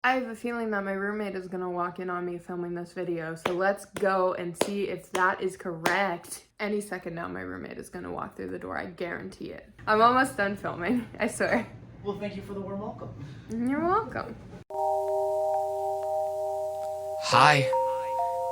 I have a feeling that my roommate is gonna walk in on me filming this video, so let's go and see if that is correct. Any second now, my roommate is gonna walk through the door, I guarantee it. I'm almost done filming, I swear. Well, thank you for the warm welcome. You're welcome. Hi,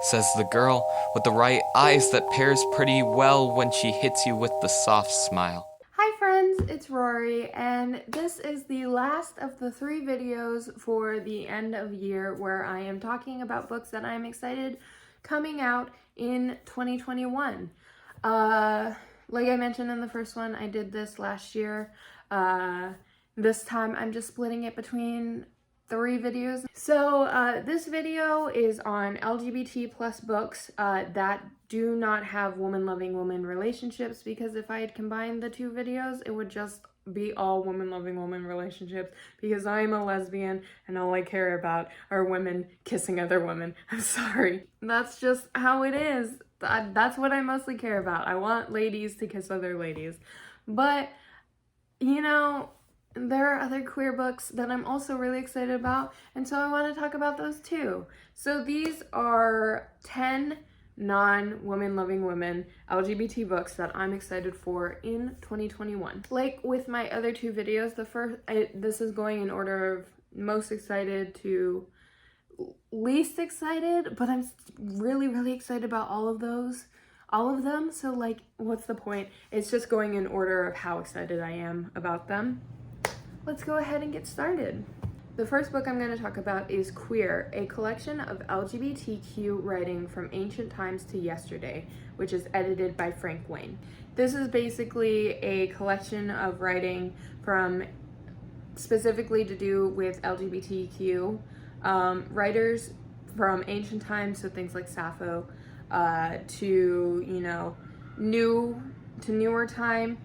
says the girl with the right eyes that pairs pretty well when she hits you with the soft smile. Hi friends, it's Rory, and this is the last of the 3 videos for the end of year where I am talking about books that I'm excited coming out in 2021. Like I mentioned in the first one, I did this last year. This time I'm just splitting it between 3 videos. So this video is on LGBT plus books that do not have woman-loving woman relationships, because if I had combined the 2 videos, it would just be all woman-loving woman relationships, because I'm a lesbian and all I care about are women kissing other women. I'm sorry. That's just how it is. That's what I mostly care about. I want ladies to kiss other ladies. But, you know, there are other queer books that I'm also really excited about, and so I want to talk about those too. So these are 10 non-women loving women LGBT books that I'm excited for in 2021. Like with my other 2 videos, this is going in order of most excited to least excited, but I'm really excited about all of them. So like, what's the point? It's just going in order of how excited I am about them. Let's go ahead and get started. The first book I'm going to talk about is Queer, a collection of LGBTQ writing from ancient times to yesterday, which is edited by Frank Wayne. This is basically a collection of writing from specifically to do with LGBTQ writers from ancient times, so things like Sappho, to, you know, newer time.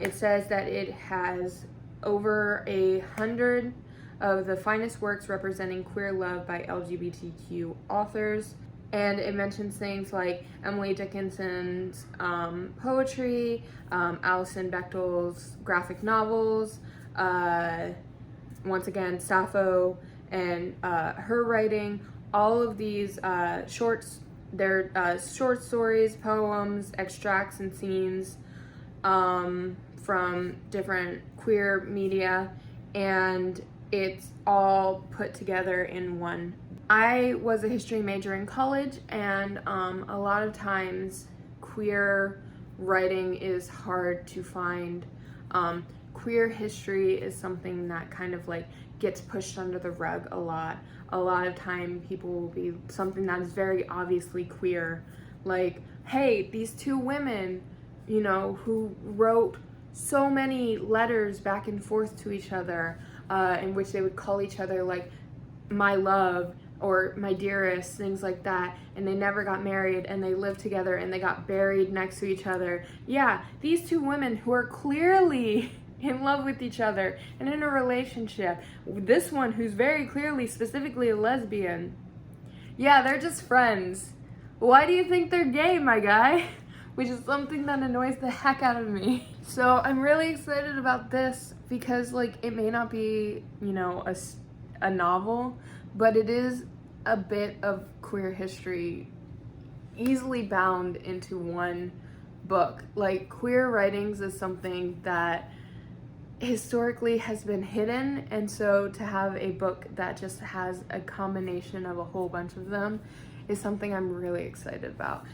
It says that it has over 100 of the finest works representing queer love by LGBTQ authors. And it mentions things like Emily Dickinson's poetry, Alison Bechdel's graphic novels, once again, Sappho and her writing. All of these short stories, poems, extracts, and scenes from different queer media, and it's all put together in one. I was a history major in college, and a lot of times queer writing is hard to find. Queer history is something that kind of like gets pushed under the rug a lot. A lot of time people will be something that is very obviously queer, like, hey, these 2 women, you know, who wrote so many letters back and forth to each other, in which they would call each other like my love or my dearest, things like that, and they never got married, and they lived together and they got buried next to each other. Yeah, these 2 women who are clearly in love with each other and in a relationship. This one who's very clearly specifically a lesbian. Yeah, they're just friends. Why do you think they're gay, my guy? Which is something that annoys the heck out of me. So I'm really excited about this because, like, it may not be, you know, a novel, but it is a bit of queer history easily bound into one book. Like, queer writings is something that historically has been hidden, and so to have a book that just has a combination of a whole bunch of them is something I'm really excited about.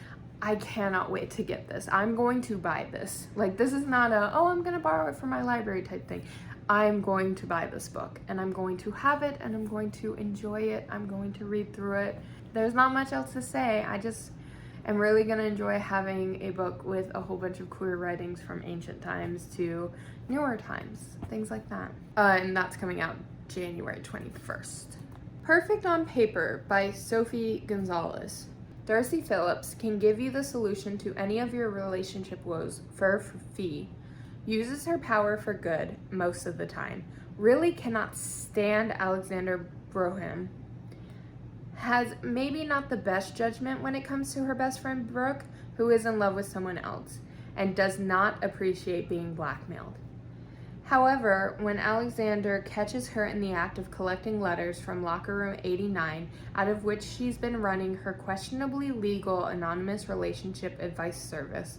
I cannot wait to get this. I'm going to buy this. Like, this is not a, oh, I'm gonna borrow it from my library type thing. I'm going to buy this book, and I'm going to have it, and I'm going to enjoy it. I'm going to read through it. There's not much else to say. I just am really gonna enjoy having a book with a whole bunch of queer writings from ancient times to newer times, things like that. And that's coming out January 21st. Perfect on Paper by Sophie Gonzalez. Darcy Phillips can give you the solution to any of your relationship woes for a fee. Uses her power for good most of the time. Really cannot stand Alexander Broham. Has maybe not the best judgment when it comes to her best friend Brooke, who is in love with someone else, and does not appreciate being blackmailed. However, when Alexander catches her in the act of collecting letters from locker room 89, out of which she's been running her questionably legal anonymous relationship advice service,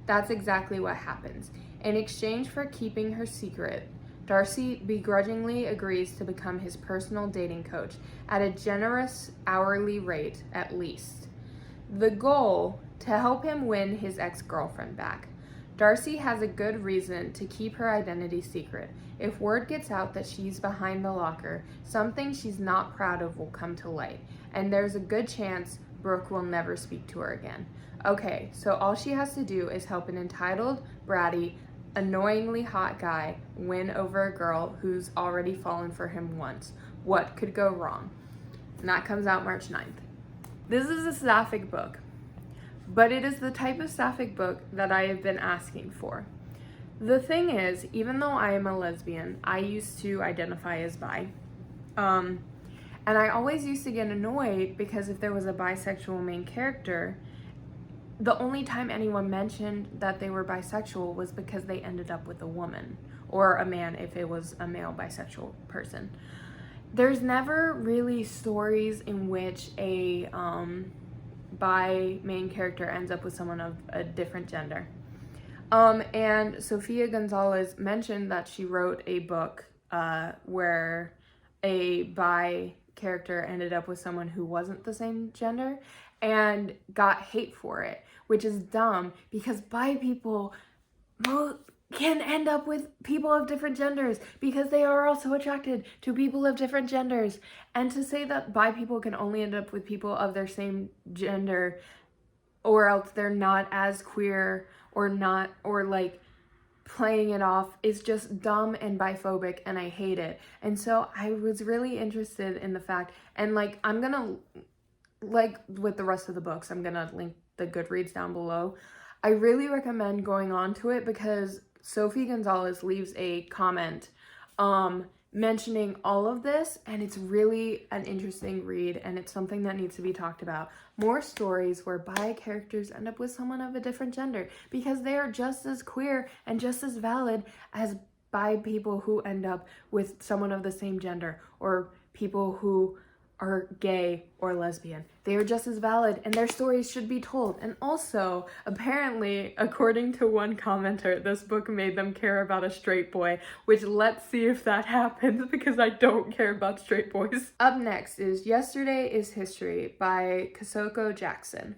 that's exactly what happens. In exchange for keeping her secret, Darcy begrudgingly agrees to become his personal dating coach at a generous hourly rate at least. The goal, to help him win his ex-girlfriend back. Darcy has a good reason to keep her identity secret. If word gets out that she's behind the locker, something she's not proud of will come to light, and there's a good chance Brooke will never speak to her again. Okay, so all she has to do is help an entitled, bratty, annoyingly hot guy win over a girl who's already fallen for him once. What could go wrong? And that comes out March 9th. This is a sapphic book, but it is the type of sapphic book that I have been asking for. The thing is, even though I am a lesbian, I used to identify as bi. And I always used to get annoyed because if there was a bisexual main character, the only time anyone mentioned that they were bisexual was because they ended up with a woman, or a man if it was a male bisexual person. There's never really stories in which a bi main character ends up with someone of a different gender. And Sofia Gonzalez mentioned that she wrote a book where a bi character ended up with someone who wasn't the same gender and got hate for it, which is dumb because bi people can end up with people of different genders because they are also attracted to people of different genders. And to say that bi people can only end up with people of their same gender, or else they're not as queer or not, or like playing it off, is just dumb and biphobic, and I hate it. And so I was really interested in the fact, and like I'm gonna, like with the rest of the books, I'm gonna link the Goodreads down below. I really recommend going on to it because Sophie Gonzalez leaves a comment mentioning all of this, and it's really an interesting read, and it's something that needs to be talked about. More stories where bi characters end up with someone of a different gender because they are just as queer and just as valid as bi people who end up with someone of the same gender, or people who are gay or lesbian. They are just as valid, and their stories should be told. And also, apparently, according to one commenter, this book made them care about a straight boy, which let's see if that happens because I don't care about straight boys. Up next is Yesterday is History by Kasoko Jackson.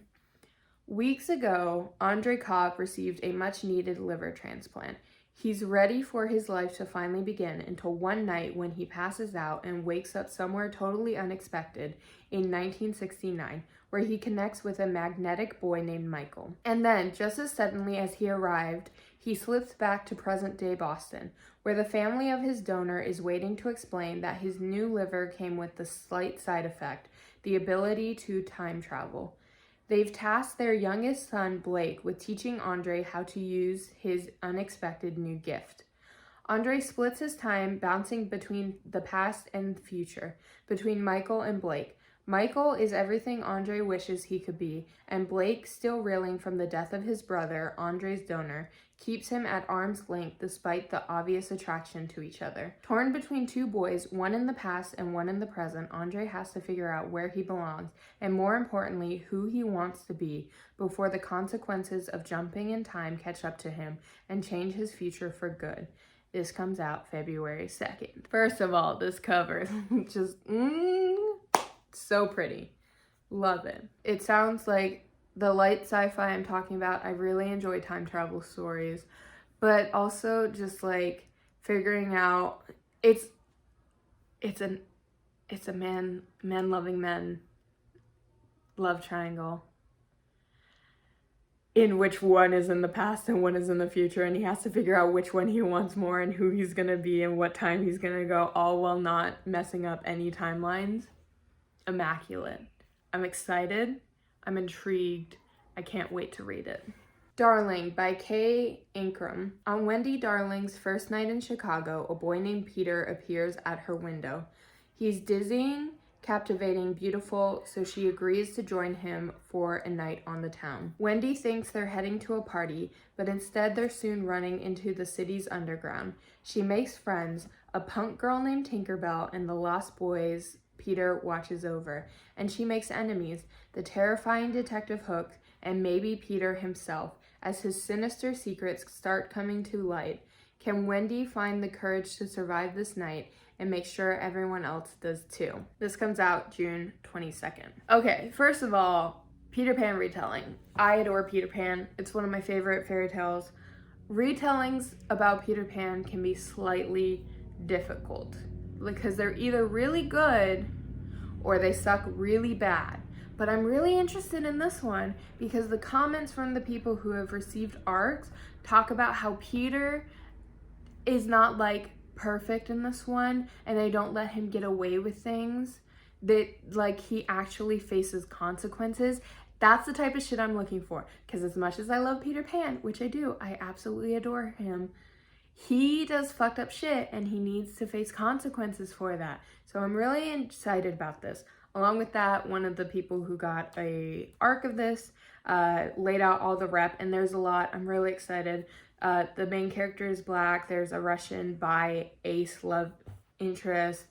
Weeks ago, Andre Cobb received a much-needed liver transplant. He's ready for his life to finally begin until one night when he passes out and wakes up somewhere totally unexpected in 1969, where he connects with a magnetic boy named Michael. And then, just as suddenly as he arrived, he slips back to present-day Boston, where the family of his donor is waiting to explain that his new liver came with the slight side effect, the ability to time travel. They've tasked their youngest son, Blake, with teaching Andre how to use his unexpected new gift. Andre splits his time bouncing between the past and the future, between Michael and Blake. Michael is everything Andre wishes he could be, and Blake, still reeling from the death of his brother, Andre's donor, keeps him at arm's length despite the obvious attraction to each other. Torn between two boys, one in the past and one in the present, Andre has to figure out where he belongs, and more importantly, who he wants to be, before the consequences of jumping in time catch up to him and change his future for good. This comes out February 2nd. First of all, this cover just so pretty. Love it. It sounds like the light sci-fi I'm talking about. I really enjoy time travel stories, but also just like figuring out it's a man loving men love triangle in which one is in the past and one is in the future, and he has to figure out which one he wants more and who he's gonna be and what time he's gonna go, all while not messing up any timelines. Immaculate. I'm excited. I'm intrigued. I can't wait to read it. Darling by Kay Ankrum. On Wendy Darling's first night in Chicago, a boy named Peter appears at her window. He's dizzying, captivating, beautiful, so she agrees to join him for a night on the town. Wendy thinks they're heading to a party, but instead they're soon running into the city's underground. She makes friends, a punk girl named Tinkerbell and the lost boys Peter watches over, and she makes enemies, the terrifying Detective Hook and maybe Peter himself, as his sinister secrets start coming to light. Can Wendy find the courage to survive this night and make sure everyone else does too? This comes out June 22nd. Okay, first of all, Peter Pan retelling. I adore Peter Pan. It's one of my favorite fairy tales. Retellings about Peter Pan can be slightly difficult because they're either really good or they suck really bad. But I'm really interested in this one because the comments from the people who have received arcs talk about how Peter is not like perfect in this one and they don't let him get away with things, that like he actually faces consequences. That's the type of shit I'm looking for, because as much as I love Peter Pan, which I do, I absolutely adore him, he does fucked up shit and he needs to face consequences for that. So I'm really excited about this. Along with that, one of the people who got a arc of this laid out all the rep, and there's a lot. I'm really excited. The main character is black. There's a Russian bi ace love interest,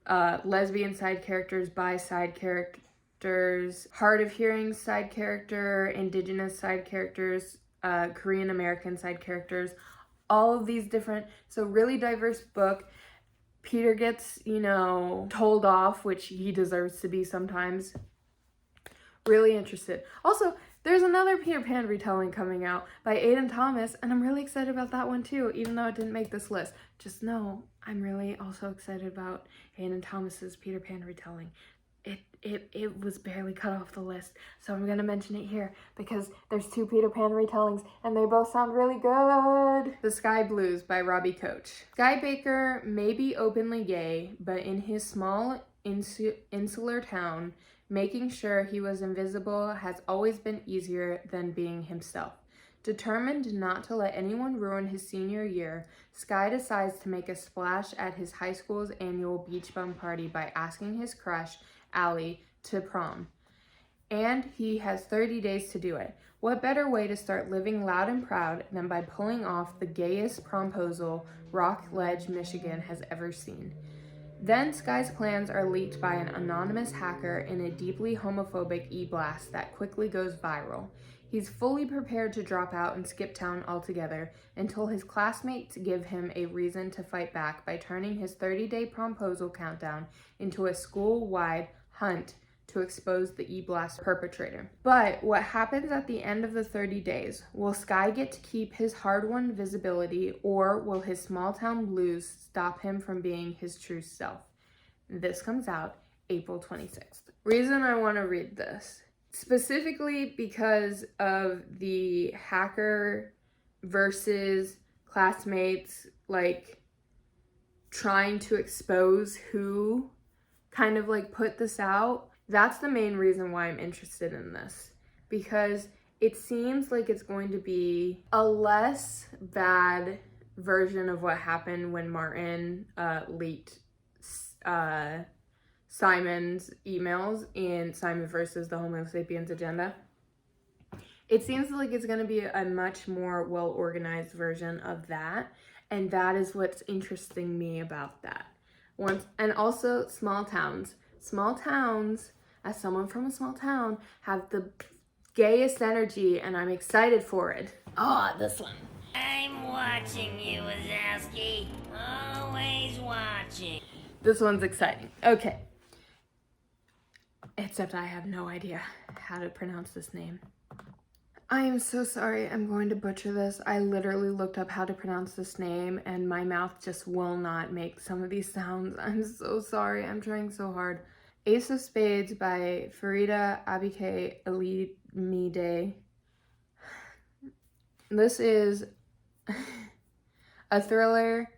lesbian side characters, bi side characters, hard of hearing side character, indigenous side characters, Korean American side characters, all of these different, so really diverse book. Peter gets, told off, which he deserves to be sometimes. Really interested. Also, there's another Peter Pan retelling coming out by Aiden Thomas, and I'm really excited about that one too, even though it didn't make this list. Just know, I'm really also excited about Aiden Thomas's Peter Pan retelling. It was barely cut off the list, so I'm gonna mention it here because there's 2 Peter Pan retellings and they both sound really good. The Sky Blues by Robbie Coach. Sky Baker may be openly gay, but in his small insular town, making sure he was invisible has always been easier than being himself. Determined not to let anyone ruin his senior year, Sky decides to make a splash at his high school's annual beach bum party by asking his crush, Allie, to prom. And he has 30 days to do it. What better way to start living loud and proud than by pulling off the gayest promposal Rockledge, Michigan has ever seen? Then Sky's plans are leaked by an anonymous hacker in a deeply homophobic e-blast that quickly goes viral. He's fully prepared to drop out and skip town altogether until his classmates give him a reason to fight back by turning his 30-day promposal countdown into a school-wide hunt to expose the e-blast perpetrator. But what happens at the end of the 30 days? Will Sky get to keep his hard-won visibility, or will his small-town blues stop him from being his true self? This comes out April 26th. Reason I want to read this, specifically because of the hacker versus classmates, like, trying to expose who kind of like put this out. That's the main reason why I'm interested in this, because it seems like it's going to be a less bad version of what happened when Martin leaked Simon's emails in Simon versus the Homo sapiens agenda. It seems like it's going to be a much more well-organized version of that, and that is what's interesting me about that. And also small towns. Small towns, as someone from a small town, have the gayest energy, and I'm excited for it. Oh, this one. I'm watching you, Wazowski. Always watching. This one's exciting. Okay. Except I have no idea how to pronounce this name. I am so sorry, I'm going to butcher this. I literally looked up how to pronounce this name and my mouth just will not make some of these sounds. I'm so sorry, I'm trying so hard. Ace of Spades by Farida Abike Elimide. This is a thriller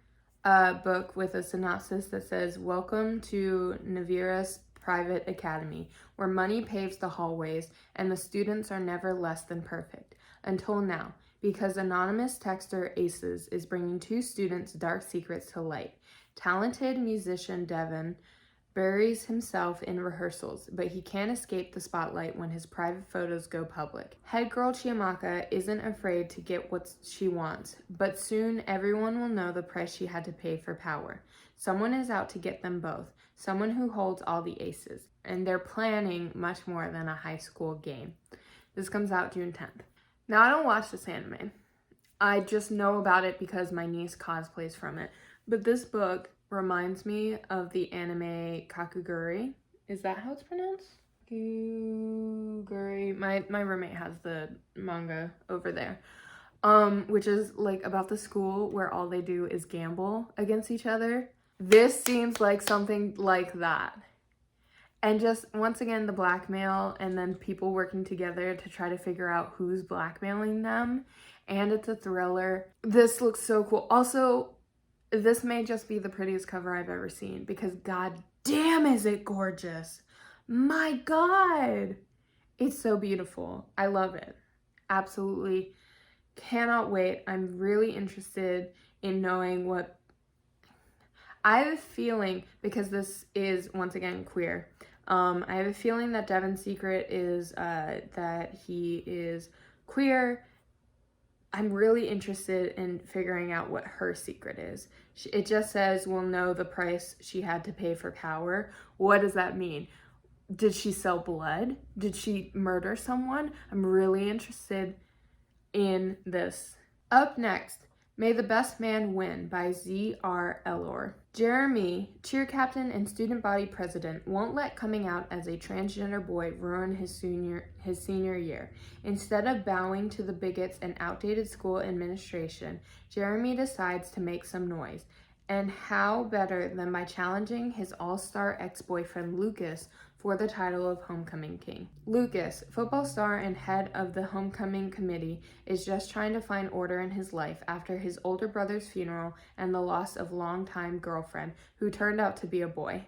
book with a synopsis that says, "Welcome to Navira's Private Academy, where money paves the hallways and the students are never less than perfect. Until now, because anonymous texter Aces is bringing 2 students' dark secrets to light. Talented musician Devin buries himself in rehearsals, but he can't escape the spotlight when his private photos go public. Head girl Chiamaka isn't afraid to get what she wants, but soon everyone will know the price she had to pay for power. Someone is out to get them both, someone who holds all the aces, and they're planning much more than a high school game. This comes out June 10th. Now, I don't watch this anime. I just know about it because my niece cosplays from it. But this book reminds me of the anime Kakuguri. Is that how it's pronounced? Kakuguri. My roommate has the manga over there. Which is like about the school where all they do is gamble against each other. This seems like something like that. And just, once again, the blackmail and then people working together to try to figure out who's blackmailing them. And it's a thriller. This looks so cool. Also, this may just be the prettiest cover I've ever seen because god damn is it gorgeous. My god. It's so beautiful. I love it. Absolutely. Cannot wait. I'm really interested in knowing what... I have a feeling, because this is, once again, queer, I have a feeling that Devon's secret is that he is queer. I'm really interested in figuring out what her secret is. It just says we'll know the price she had to pay for power. What does that mean? Did she sell blood? Did she murder someone? I'm really interested in this. Up next, May the Best Man Win by Z.R. Elor. Jeremy, cheer captain and student body president, won't let coming out as a transgender boy ruin his senior year. Instead of bowing to the bigots and outdated school administration, Jeremy decides to make some noise. And how better than by challenging his all-star ex-boyfriend Lucas for the title of Homecoming King. Lucas, football star and head of the homecoming committee, is just trying to find order in his life after his older brother's funeral and the loss of longtime girlfriend, who turned out to be a boy.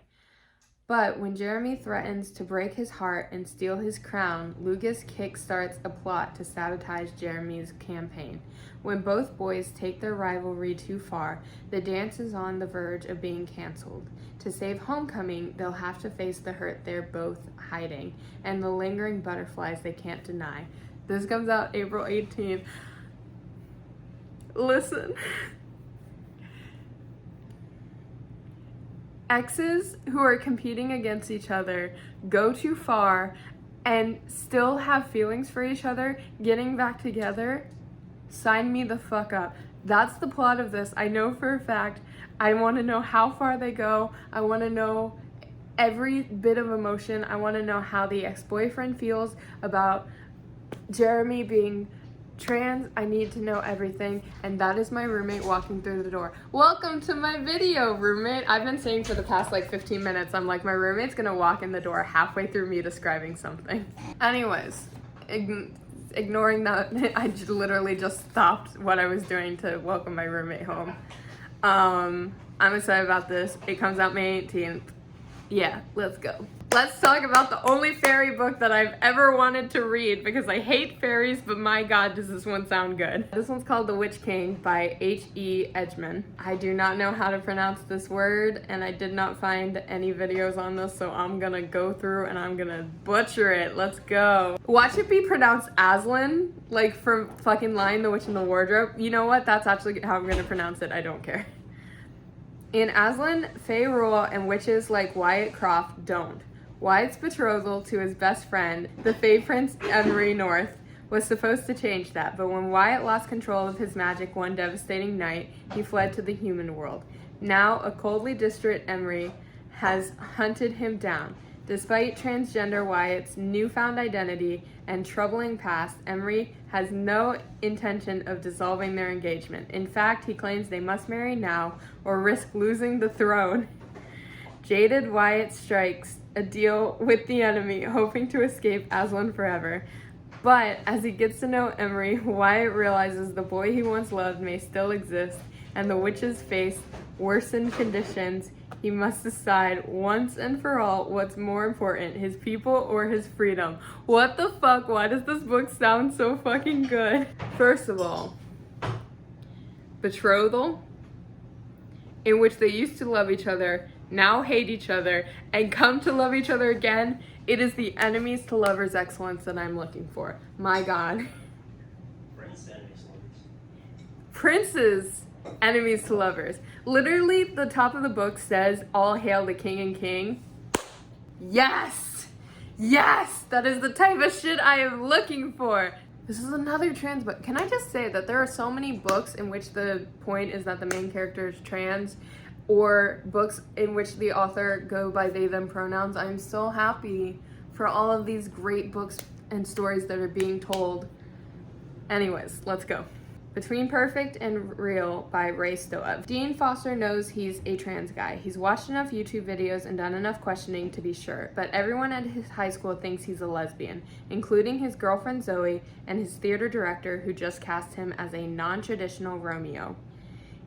But when Jeremy threatens to break his heart and steal his crown, Lucas kickstarts a plot to sabotage Jeremy's campaign. When both boys take their rivalry too far, the dance is on the verge of being canceled. To save homecoming, they'll have to face the hurt they're both hiding and the lingering butterflies they can't deny. This comes out April 18th. Listen. Exes who are competing against each other go too far and still have feelings for each other, getting back together, sign me the fuck up. That's the plot of this. I know for a fact. I want to know how far they go. I want to know every bit of emotion. I want to know how the ex-boyfriend feels about Jeremy being trans. I need to know everything, and that is my roommate walking through the door. Welcome to my video, roommate. I've been saying for the past like 15 minutes, I'm like, my roommate's gonna walk in the door halfway through me describing something. Anyways, ignoring that, I literally just stopped what I was doing to welcome my roommate home. I'm excited about this. It comes out May 18th. Yeah, let's go. Let's talk about the only fairy book that I've ever wanted to read because I hate fairies, but my god, does this one sound good. This one's called The Witch King by H.E. Edgman. I do not know how to pronounce this word, and I did not find any videos on this, so I'm gonna go through and I'm gonna butcher it. Let's go. Watch it be pronounced Aslan, like from fucking Lion, the Witch in the Wardrobe. You know what? That's actually how I'm gonna pronounce it. I don't care. In Aslan, Fae rule and witches like Wyatt Croft don't. Wyatt's betrothal to his best friend, the Fae Prince Emery North, was supposed to change that, but when Wyatt lost control of his magic one devastating night, he fled to the human world. Now, a coldly distraught Emery has hunted him down. Despite transgender Wyatt's newfound identity and troubling past, Emery has no intention of dissolving their engagement. In fact, he claims they must marry now or risk losing the throne. Jaded Wyatt strikes a deal with the enemy, hoping to escape Aslan forever. But as he gets to know Emery, Wyatt realizes the boy he once loved may still exist, and the witches face worsened conditions. He must decide once and for all what's more important, his people or his freedom. What the fuck? Why does this book sound so fucking good? First of all, betrothal, in which they used to love each other, now hate each other, and come to love each other again. It is the enemies to lovers excellence that I'm looking for. My God. Prince's enemies to lovers. Literally, the top of the book says, "All hail the king and king." Yes! Yes! That is the type of shit I am looking for. This is another trans book. Can I just say that there are so many books in which the point is that the main character is trans, or books in which the author go by they, them pronouns. I'm so happy for all of these great books and stories that are being told. Anyways, let's go. Between Perfect and Real by Ray Stoev. Dean Foster knows he's a trans guy. He's watched enough YouTube videos and done enough questioning to be sure, but everyone at his high school thinks he's a lesbian, including his girlfriend Zoe and his theater director who just cast him as a non-traditional Romeo.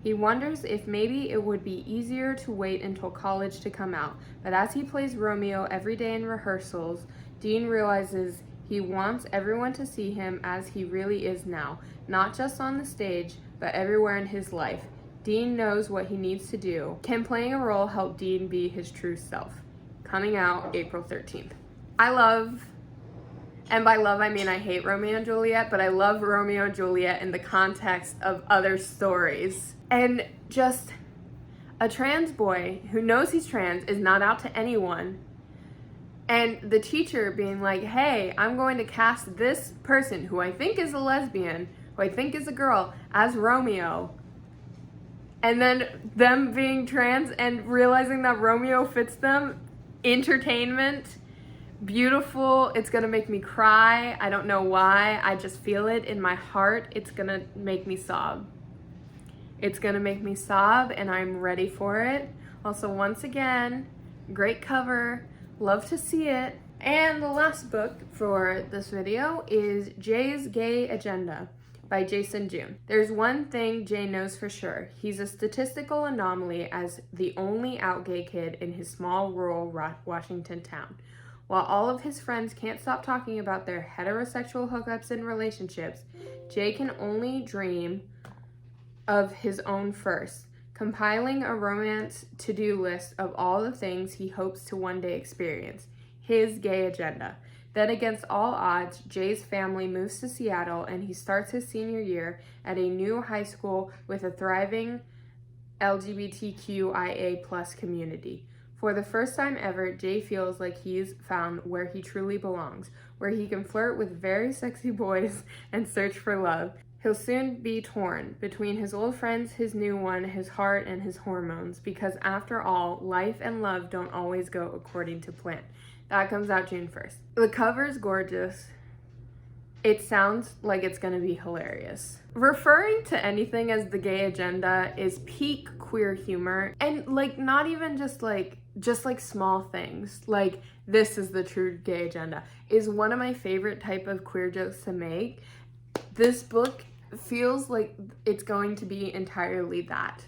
He wonders if maybe it would be easier to wait until college to come out, but as he plays Romeo every day in rehearsals, Dean realizes he wants everyone to see him as he really is now, not just on the stage, but everywhere in his life. Dean knows what he needs to do. Can playing a role help Dean be his true self? Coming out April 13th. I love, and by love I mean I hate Romeo and Juliet, but I love Romeo and Juliet in the context of other stories. And just a trans boy who knows he's trans, is not out to anyone, and the teacher being like, hey, I'm going to cast this person who I think is a lesbian, who I think is a girl, as Romeo. And then them being trans and realizing that Romeo fits them. Entertainment. Beautiful. It's gonna make me cry. I don't know why. I just feel it in my heart. It's gonna make me sob. It's gonna make me sob, and I'm ready for it. Also, once again, great cover. Love to see it. And the last book for this video is Jay's Gay Agenda by Jason June. There's one thing Jay knows for sure. He's a statistical anomaly as the only out gay kid in his small rural Washington town. While all of his friends can't stop talking about their heterosexual hookups and relationships, Jay can only dream of his own first, compiling a romance to-do list of all the things he hopes to one day experience. His gay agenda. Then, against all odds, Jay's family moves to Seattle and he starts his senior year at a new high school with a thriving LGBTQIA+ community. For the first time ever, Jay feels like he's found where he truly belongs, where he can flirt with very sexy boys and search for love. He'll soon be torn between his old friends, his new one, his heart, and his hormones, because after all, life and love don't always go according to plan. That comes out June 1st. The cover is gorgeous. It sounds like it's gonna be hilarious. Referring to anything as the gay agenda is peak queer humor, and like not even just like small things, like this is the true gay agenda, is one of my favorite type of queer jokes to make. This book feels like it's going to be entirely that.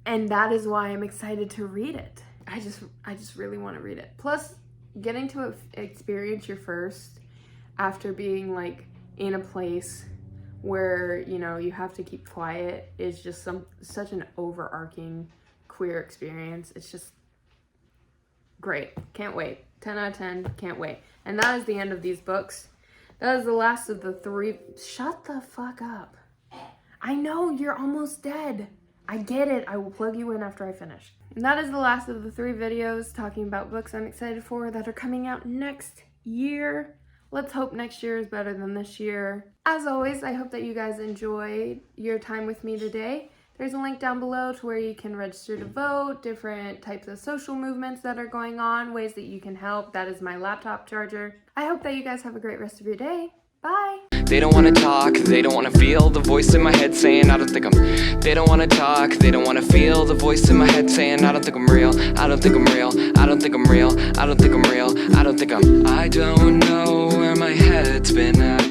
And that is why I'm excited to read it. I just really want to read it. Plus, getting to experience your first after being like in a place where, you know, you have to keep quiet is just such an overarching queer experience. It's just great. Can't wait. 10 out of 10. Can't wait. And that is the end of these books. That is the last of the 3. Shut the fuck up. I know, you're almost dead. I get it. I will plug you in after I finish. And that is the last of the 3 videos talking about books I'm excited for that are coming out next year. Let's hope next year is better than this year. As always, I hope that you guys enjoyed your time with me today. There's a link down below to where you can register to vote, different types of social movements that are going on, ways that you can help. That is my laptop charger. I hope that you guys have a great rest of your day. Bye! They don't wanna talk, they don't wanna feel the voice in my head saying I don't think I'm. They don't wanna talk, they don't wanna feel the voice in my head saying I don't think I'm real, I don't think I'm real, I don't think I'm real, I don't think I'm real, I don't think I'm. I don't know where my head's been at.